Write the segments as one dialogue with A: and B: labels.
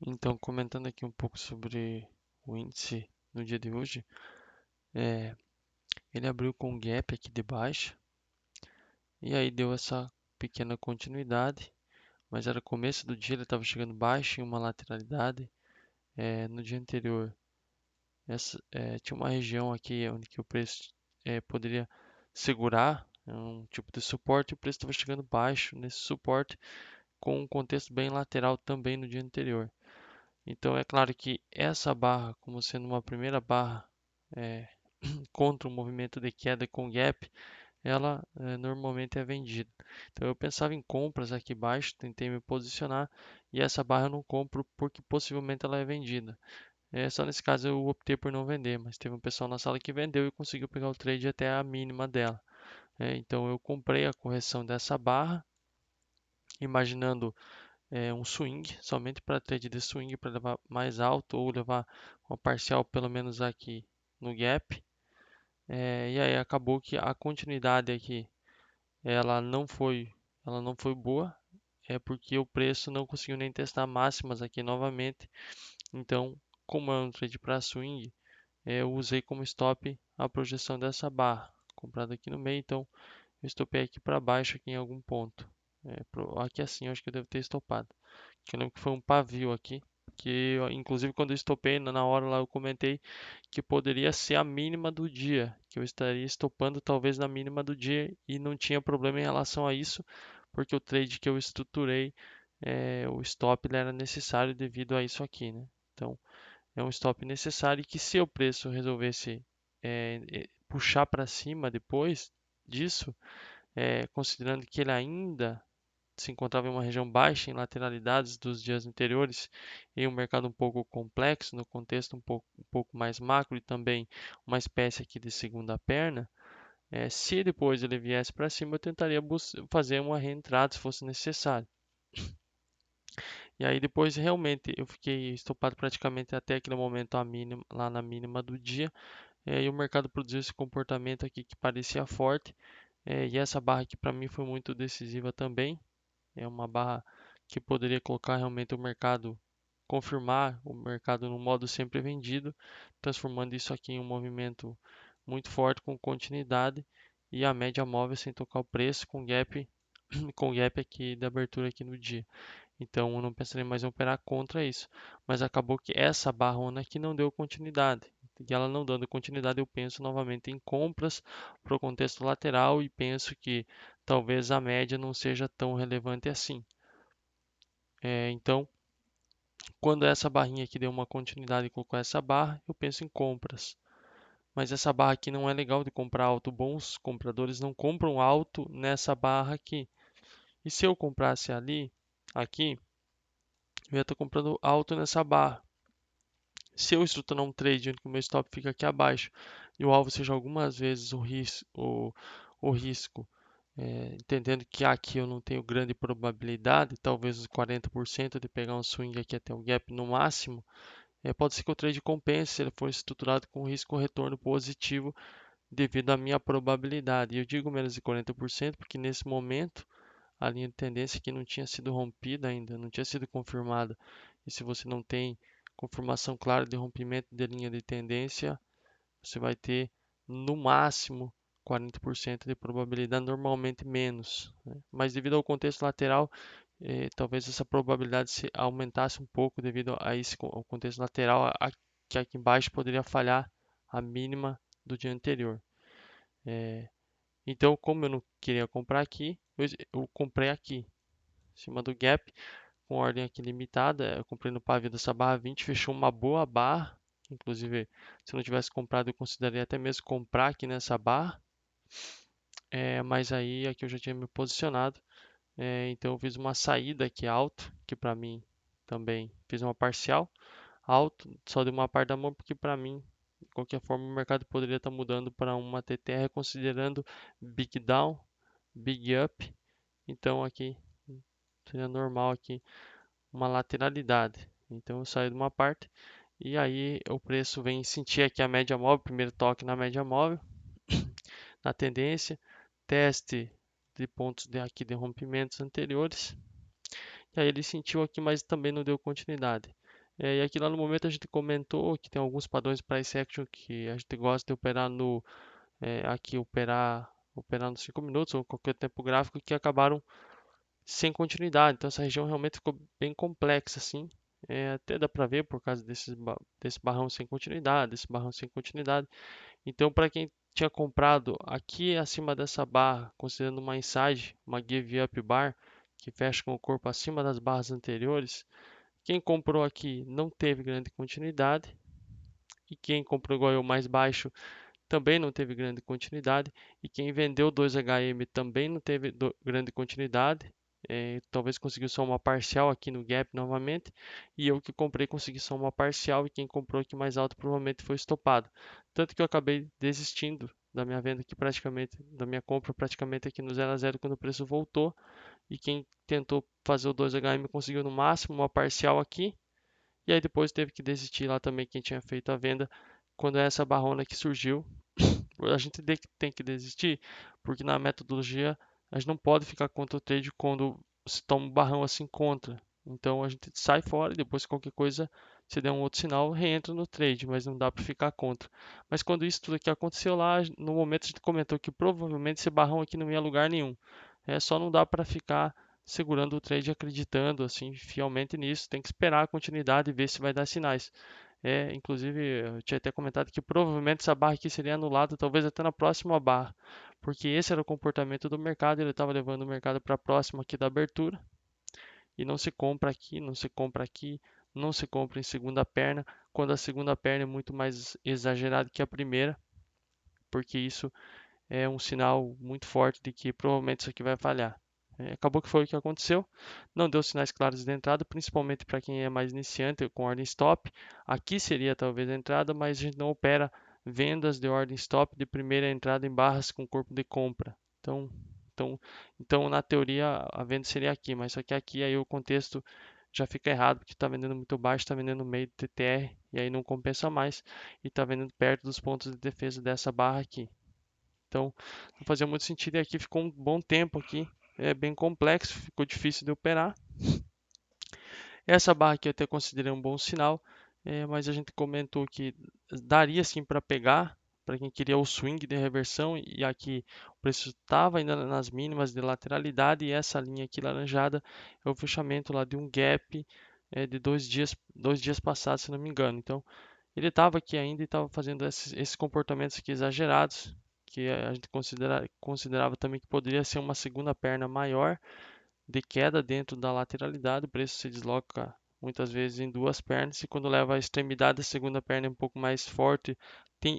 A: Então, comentando aqui um pouco sobre o índice no dia de hoje, é, ele abriu com um gap aqui de baixa e aí deu essa pequena continuidade, mas era começo do dia, ele estava chegando baixo em uma lateralidade. No dia anterior, tinha uma região aqui onde que o preço poderia segurar, um tipo de suporte, e o preço estava chegando baixo nesse suporte, com um contexto bem lateral também no dia anterior. Então é claro que essa barra, como sendo uma primeira barra é, contra o movimento de queda com gap, ela normalmente é vendida. Então eu pensava em compras aqui embaixo, tentei me posicionar e essa barra eu não compro porque possivelmente ela é vendida. Só nesse caso eu optei por não vender, mas teve um pessoal na sala que vendeu e conseguiu pegar o trade até a mínima dela. Então eu comprei a correção dessa barra, imaginando um swing, somente para trade de swing, para levar mais alto ou levar uma parcial pelo menos aqui no gap. E aí acabou que a continuidade aqui ela não foi boa, porque o preço não conseguiu nem testar máximas aqui novamente. Então, como é um trade para swing, eu usei como stop a projeção dessa barra, comprado aqui no meio. Então, eu estopei aqui para baixo aqui em algum ponto. Aqui assim, eu acho que eu devo ter estopado. Que eu lembro que foi um pavio aqui, que inclusive quando eu estopei na hora lá eu comentei que poderia ser a mínima do dia, que eu estaria estopando talvez na mínima do dia e não tinha problema em relação a isso, porque o trade que eu estruturei, o stop ele era necessário devido a isso aqui, né? Então é um stop necessário e que se o preço resolvesse puxar para cima depois disso, considerando que ele ainda se encontrava em uma região baixa em lateralidades dos dias anteriores, em um mercado um pouco complexo, no contexto um pouco mais macro e também uma espécie aqui de segunda perna. Se depois ele viesse para cima, eu tentaria fazer uma reentrada se fosse necessário. E aí depois realmente eu fiquei estopado praticamente até aquele momento lá na mínima do dia. E o mercado produziu esse comportamento aqui que parecia forte. E essa barra aqui para mim foi muito decisiva também. É uma barra que poderia colocar realmente o mercado, confirmar o mercado no modo sempre vendido, transformando isso aqui em um movimento muito forte com continuidade e a média móvel sem tocar o preço com gap com gap aqui da abertura aqui no dia. Então eu não pensaria mais em operar contra isso, mas acabou que essa barrona aqui não deu continuidade. E ela não dando continuidade, eu penso novamente em compras para o contexto lateral e penso que talvez a média não seja tão relevante assim. Então, quando essa barrinha aqui deu uma continuidade e colocou essa barra, eu penso em compras. Mas essa barra aqui não é legal de comprar alto. Bons compradores não compram alto nessa barra aqui. E se eu comprasse aqui, eu ia estar comprando alto nessa barra. Se eu estruturar um trade onde o meu stop fica aqui abaixo e o alvo seja algumas vezes o risco, entendendo que aqui eu não tenho grande probabilidade, talvez os 40% de pegar um swing aqui até o gap no máximo, pode ser que o trade compense se ele for estruturado com risco-retorno positivo devido à minha probabilidade. E eu digo menos de 40% porque nesse momento a linha de tendência aqui não tinha sido rompida ainda, não tinha sido confirmada. E se você não tem confirmação clara de rompimento de linha de tendência, você vai ter no máximo 40% de probabilidade, normalmente menos, né? Mas devido ao contexto lateral, talvez essa probabilidade se aumentasse um pouco devido a esse ao contexto lateral, que aqui embaixo poderia falhar a mínima do dia anterior. Então, como eu não queria comprar aqui, eu comprei aqui, em cima do gap, com ordem aqui limitada. Eu comprei no pavio dessa barra 20, fechou uma boa barra. Inclusive, se eu não tivesse comprado, eu consideraria até mesmo comprar aqui nessa barra. Mas aí aqui eu já tinha me posicionado. Então eu fiz uma saída aqui alto, que para mim também fiz uma parcial alto, só de uma parte da mão, porque para mim, de qualquer forma, o mercado poderia estar mudando para uma TTR considerando Big Down, Big Up. Então aqui seria normal aqui uma lateralidade. Então eu saio de uma parte e aí o preço vem sentir aqui a média móvel, primeiro toque na média móvel, na tendência, teste de pontos aqui de rompimentos anteriores. E aí ele sentiu aqui, mas também não deu continuidade. E aqui lá no momento a gente comentou que tem alguns padrões price action que a gente gosta de operar no aqui operar nos 5 minutos ou qualquer tempo gráfico que acabaram sem continuidade. Então essa região realmente ficou bem complexa assim. Até dá para ver por causa desse barrão sem continuidade, desse barrão sem continuidade. Então para quem tinha comprado aqui acima dessa barra, considerando uma inside, uma give up bar que fecha com o corpo acima das barras anteriores, quem comprou aqui não teve grande continuidade e quem comprou igual eu mais baixo também não teve grande continuidade e quem vendeu 2HM também não teve grande continuidade. Talvez conseguiu só uma parcial aqui no gap novamente e eu que comprei consegui só uma parcial e quem comprou aqui mais alto provavelmente foi estopado. Tanto que eu acabei desistindo da minha venda aqui praticamente, da minha compra praticamente aqui no 0 a 0 quando o preço voltou e quem tentou fazer o 2HM conseguiu no máximo uma parcial aqui e aí depois teve que desistir lá também quem tinha feito a venda quando é essa barrona que surgiu. A gente tem que desistir, porque na metodologia a gente não pode ficar contra o trade quando se toma um barrão assim contra. Então a gente sai fora e depois qualquer coisa, se der um outro sinal, reentra no trade, mas não dá para ficar contra. Mas quando isso tudo aqui aconteceu lá, no momento a gente comentou que provavelmente esse barrão aqui não ia a lugar nenhum. Só não dá para ficar segurando o trade acreditando assim fielmente nisso, tem que esperar a continuidade e ver se vai dar sinais. Inclusive, eu tinha até comentado que provavelmente essa barra aqui seria anulada, talvez até na próxima barra, porque esse era o comportamento do mercado, ele estava levando o mercado para próximo aqui da abertura, e não se compra aqui, não se compra aqui, não se compra em segunda perna, quando a segunda perna é muito mais exagerada que a primeira, porque isso é um sinal muito forte de que provavelmente isso aqui vai falhar. Acabou que foi o que aconteceu. Não deu sinais claros de entrada, principalmente para quem é mais iniciante com ordem stop. Aqui seria talvez a entrada, mas a gente não opera vendas de ordem stop de primeira entrada em barras com corpo de compra. Então, então na teoria a venda seria aqui, mas só que aqui aí o contexto já fica errado, porque está vendendo muito baixo, está vendendo no meio do TTR e aí não compensa mais e está vendendo perto dos pontos de defesa dessa barra aqui. Então, não fazia muito sentido e aqui ficou um bom tempo aqui. É bem complexo, ficou difícil de operar. Essa barra aqui eu até considerei um bom sinal, mas a gente comentou que daria sim para pegar, para quem queria o swing de reversão, e aqui o preço estava ainda nas mínimas de lateralidade, e essa linha aqui laranjada é o fechamento lá de um gap de 2 dias passados, se não me engano. Então, ele estava aqui ainda e estava fazendo esses comportamentos aqui exagerados, que a gente considerava também que poderia ser uma segunda perna maior de queda dentro da lateralidade. O preço se desloca muitas vezes em duas pernas e quando leva a extremidade, a segunda perna é um pouco mais forte.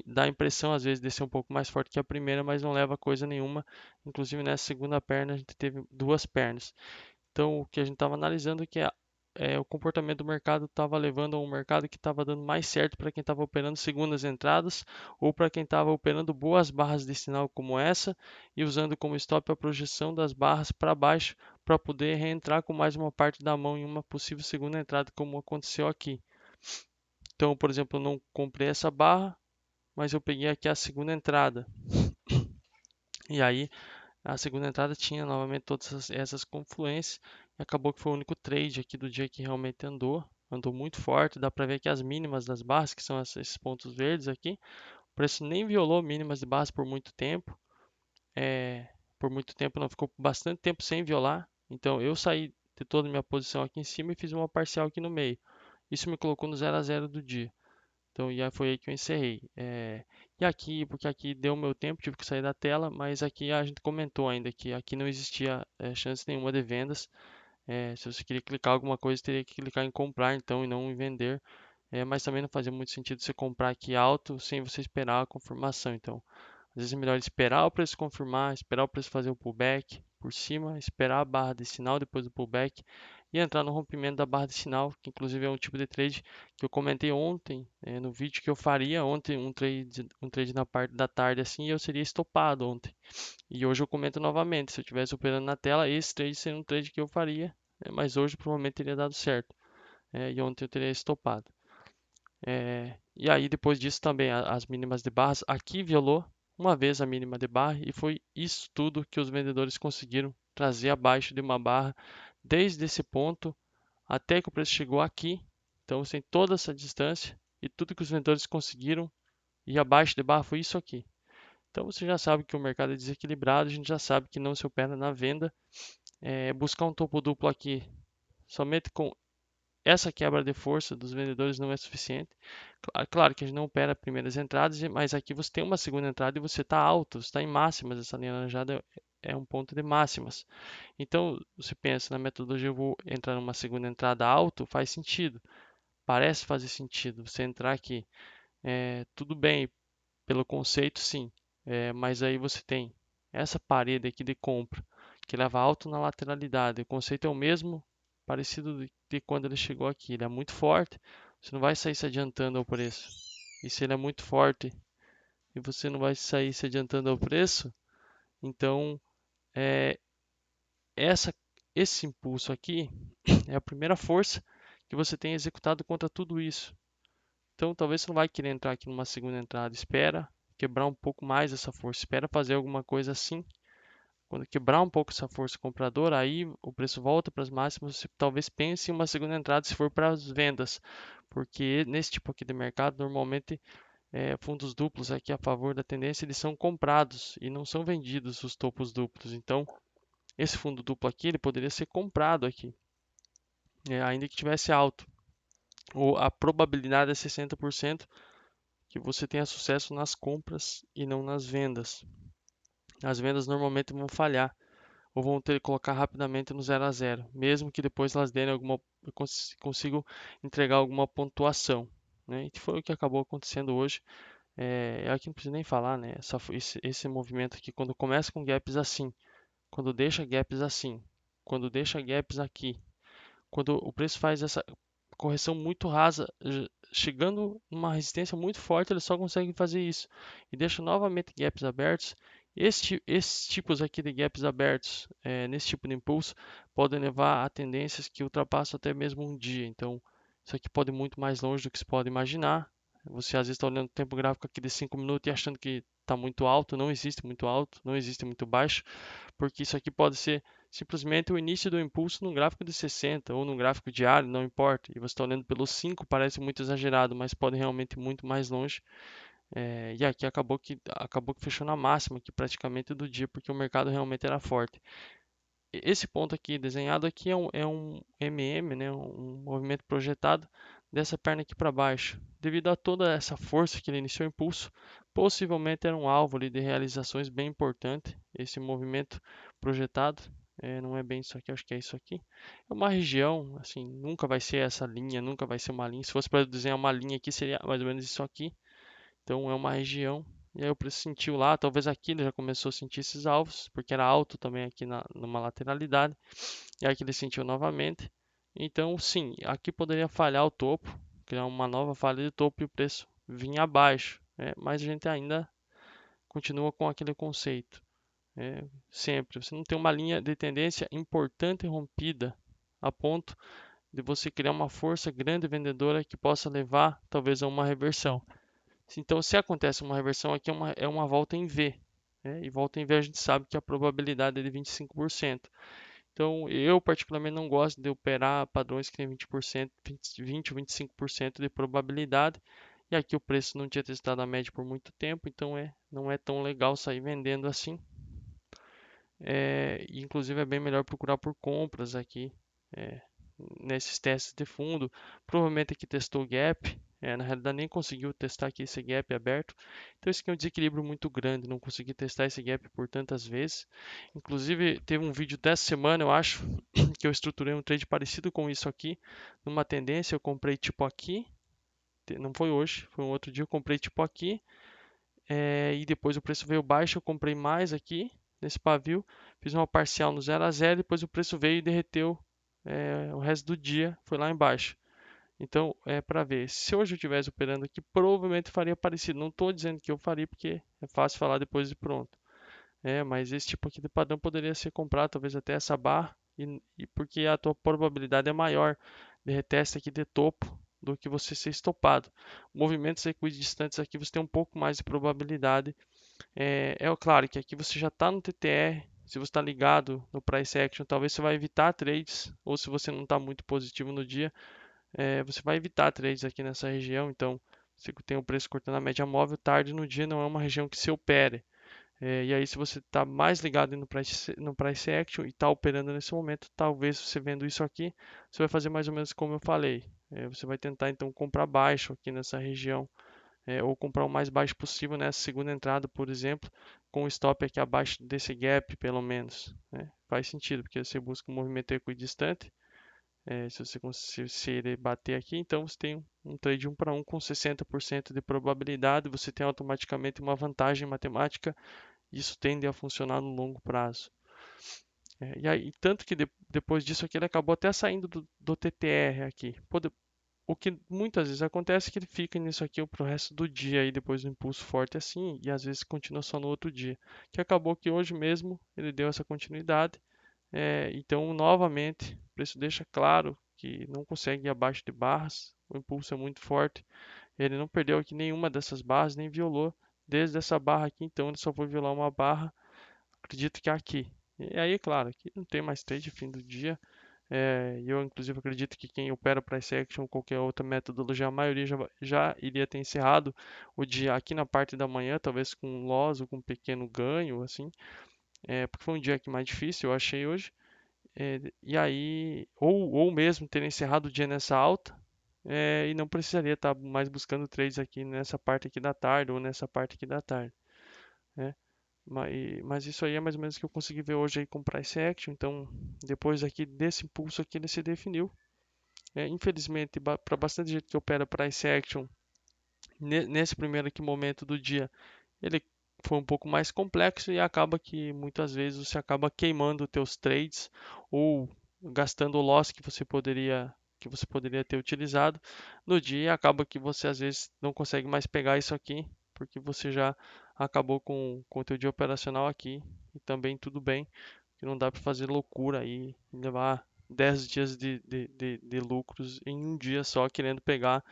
A: Dá a impressão às vezes de ser um pouco mais forte que a primeira, mas não leva a coisa nenhuma. Inclusive nessa segunda perna a gente teve duas pernas. Então, o que a gente estava analisando é que o comportamento do mercado estava levando a um mercado que estava dando mais certo para quem estava operando segundas entradas ou para quem estava operando boas barras de sinal como essa e usando como stop a projeção das barras para baixo para poder reentrar com mais uma parte da mão em uma possível segunda entrada, como aconteceu aqui. Então, por exemplo, eu não comprei essa barra, mas eu peguei aqui a segunda entrada. E aí a segunda entrada tinha novamente todas essas confluências e acabou que foi o único trade aqui do dia que realmente andou muito forte. Dá para ver que as mínimas das barras, que são esses pontos verdes aqui, o preço nem violou mínimas de barras por muito tempo. Por muito tempo não, ficou bastante tempo sem violar. Então eu saí de toda a minha posição aqui em cima e fiz uma parcial aqui no meio. Isso me colocou no 0 a 0 do dia. Então, e aí foi aí que eu encerrei. E aqui, porque aqui deu o meu tempo, tive que sair da tela, mas aqui a gente comentou ainda que aqui não existia chance nenhuma de vendas. Se você queria clicar alguma coisa, teria que clicar em comprar então e não em vender. Mas também não fazia muito sentido você comprar aqui alto sem você esperar a confirmação. Então, às vezes é melhor esperar o preço confirmar, esperar o preço fazer o pullback por cima, esperar a barra de sinal depois do pullback e entrar no rompimento da barra de sinal, que inclusive é um tipo de trade que eu comentei ontem no vídeo que eu faria ontem um trade na parte da tarde assim e eu seria estopado ontem. E hoje eu comento novamente, se eu estivesse operando na tela, esse trade seria um trade que eu faria, mas hoje provavelmente teria dado certo. E ontem eu teria estopado. E aí depois disso também as mínimas de barras aqui violou uma vez a mínima de barra e foi isso tudo que os vendedores conseguiram trazer abaixo de uma barra desde esse ponto até que o preço chegou aqui Então você tem toda essa distância e tudo que os vendedores conseguiram ir abaixo de barra foi isso aqui. Então você já sabe que o mercado é desequilibrado, a gente já sabe que não se opera na venda. Buscar um topo duplo aqui somente com essa quebra de força dos vendedores não é suficiente. Claro que a gente não opera primeiras entradas, mas aqui você tem uma segunda entrada e você está alto, você está em máximas. Essa linha laranjada é um ponto de máximas. Então você pensa na metodologia, eu vou entrar numa segunda entrada alto, faz sentido. Parece fazer sentido você entrar aqui. Tudo bem, pelo conceito, sim. Mas aí você tem essa parede aqui de compra, que leva alto na lateralidade. O conceito é o mesmo, parecido de quando ele chegou aqui. Ele é muito forte, você não vai sair se adiantando ao preço. E se ele é muito forte e você não vai sair se adiantando ao preço, então é, essa, esse impulso aqui é a primeira força que você tem executado contra tudo isso. Então, talvez você não vai querer entrar aqui numa segunda entrada. Espera quebrar um pouco mais essa força. Espera fazer alguma coisa assim. Quando quebrar um pouco essa força compradora, aí o preço volta para as máximas. Você talvez pense em uma segunda entrada se for para as vendas. Porque nesse tipo aqui de mercado, normalmente fundos duplos aqui a favor da tendência, eles são comprados e não são vendidos os topos duplos. Então, esse fundo duplo aqui, ele poderia ser comprado aqui, ainda que tivesse alto. Ou a probabilidade é 60% que você tenha sucesso nas compras e não nas vendas. As vendas normalmente vão falhar ou vão ter que colocar rapidamente no 0 a 0, mesmo que depois elas derem consigam entregar alguma pontuação, né? E foi o que acabou acontecendo hoje. Aqui não precisa nem falar, né? Esse movimento aqui, quando começa com gaps assim, quando deixa gaps assim, quando deixa gaps aqui, quando o preço faz essa correção muito rasa, chegando numa resistência muito forte, ele só consegue fazer isso e deixa novamente gaps abertos. Esses tipos aqui de gaps abertos, nesse tipo de impulso, podem levar a tendências que ultrapassam até mesmo um dia. Então, isso aqui pode ir muito mais longe do que se pode imaginar. Você às vezes está olhando o tempo gráfico aqui de 5 minutos e achando que está muito alto. Não existe muito alto, não existe muito baixo, porque isso aqui pode ser simplesmente o início do impulso num gráfico de 60 ou num gráfico diário, não importa. E você está olhando pelos 5, parece muito exagerado, mas pode realmente ir muito mais longe. E aqui acabou que fechou na máxima aqui praticamente do dia, porque o mercado realmente era forte. Esse ponto aqui desenhado aqui é um MM, né, um movimento projetado dessa perna aqui para baixo. Devido a toda essa força que ele iniciou o impulso, possivelmente era um alvo ali de realizações bem importante. Esse movimento projetado, não é bem isso aqui, acho que é isso aqui. É uma região, assim, nunca vai ser essa linha, nunca vai ser uma linha. Se fosse para desenhar uma linha aqui, seria mais ou menos isso aqui. Então é uma região. E aí o preço sentiu lá, talvez aqui ele já começou a sentir esses alvos, porque era alto também aqui numa lateralidade. E aqui ele sentiu novamente. Então sim, aqui poderia falhar o topo, criar uma nova falha de topo e o preço vir abaixo. Mas a gente ainda continua com aquele conceito. Sempre, você não tem uma linha de tendência importante rompida a ponto de você criar uma força grande vendedora que possa levar talvez a uma reversão. Então, se acontece uma reversão aqui, é uma volta em V. E volta em V a gente sabe que a probabilidade é de 25%. Então, eu particularmente não gosto de operar padrões que têm 20%, 20 ou 25% de probabilidade. E aqui o preço não tinha testado a média por muito tempo, então não é tão legal sair vendendo assim. Inclusive é bem melhor procurar por compras aqui. É, nesses testes de fundo. Provavelmente aqui testou o gap, na realidade nem conseguiu testar aqui esse gap aberto. Então esse aqui é um desequilíbrio muito grande, não consegui testar esse gap por tantas vezes. Inclusive teve um vídeo dessa semana, eu acho, que eu estruturei um trade parecido com isso aqui, numa tendência eu comprei tipo aqui, não foi hoje, foi um outro dia eu comprei tipo aqui, e depois o preço veio baixo, eu comprei mais aqui nesse pavio, fiz uma parcial no 0 a 0, depois o preço veio e derreteu o resto do dia, foi lá embaixo. Então, para ver, se hoje eu estivesse operando aqui, provavelmente faria parecido. Não estou dizendo que eu faria, porque é fácil falar depois de pronto. Mas esse tipo aqui de padrão poderia ser comprado, talvez até essa barra, e porque a tua probabilidade é maior de reteste aqui de topo do que você ser estopado. Movimentos equidistantes aqui você tem um pouco mais de probabilidade. Claro que aqui você já está no TTR, se você está ligado no Price Action, talvez você vai evitar trades, ou se você não está muito positivo no dia, você vai evitar trades aqui nessa região. Então, se tem o preço cortando a média móvel, tarde no dia não é uma região que se opere. E aí, se você está mais ligado no price action e está operando nesse momento, talvez você vendo isso aqui, você vai fazer mais ou menos como eu falei. Você vai tentar então comprar baixo aqui nessa região, ou comprar o mais baixo possível nessa segunda entrada, por exemplo, com o stop aqui abaixo desse gap, pelo menos. Né? Faz sentido, porque você busca um movimento equidistante. Se você conseguir bater aqui, então você tem um trade 1 para 1 com 60% de probabilidade, você tem automaticamente uma vantagem matemática. Isso tende a funcionar no longo prazo. E aí, tanto que depois disso aqui ele acabou até saindo do TTR aqui. O que muitas vezes acontece é que ele fica nisso aqui pro resto do dia aí depois do impulso forte assim, e às vezes continua só no outro dia. Que acabou que hoje mesmo ele deu essa continuidade. Então, novamente, o preço deixa claro que não consegue ir abaixo de barras, o impulso é muito forte. Ele não perdeu aqui nenhuma dessas barras, nem violou desde essa barra aqui, então ele só foi violar uma barra, acredito que é aqui. E aí, claro, aqui não tem mais trade fim do dia. Eu, inclusive, acredito que quem opera price action ou qualquer outra metodologia, a maioria já iria ter encerrado o dia aqui na parte da manhã, talvez com loss ou com um pequeno ganho, assim, porque foi um dia aqui mais difícil, eu achei hoje. E aí, ou mesmo ter encerrado o dia nessa alta, e não precisaria estar mais buscando trades aqui nessa parte aqui da tarde ou nessa parte aqui da tarde, né? Mas isso aí é mais ou menos o que eu consegui ver hoje aí com price action. Então, depois aqui desse impulso aqui, ele se definiu. Infelizmente, para bastante gente que opera price action, nesse primeiro aqui momento do dia, ele foi um pouco mais complexo e acaba que muitas vezes você acaba queimando os teus trades ou gastando o loss que você poderia ter utilizado no dia, e acaba que você às vezes não consegue mais pegar isso aqui porque você já acabou com o teu dia operacional aqui, e também tudo bem, que não dá para fazer loucura aí e levar 10 dias de lucros em um dia só querendo pegar,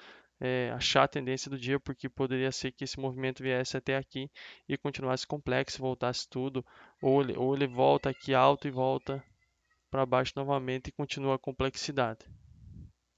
A: achar a tendência do dia, porque poderia ser que esse movimento viesse até aqui e continuasse complexo, voltasse tudo, ou ele volta aqui alto e volta para baixo novamente e continua a complexidade.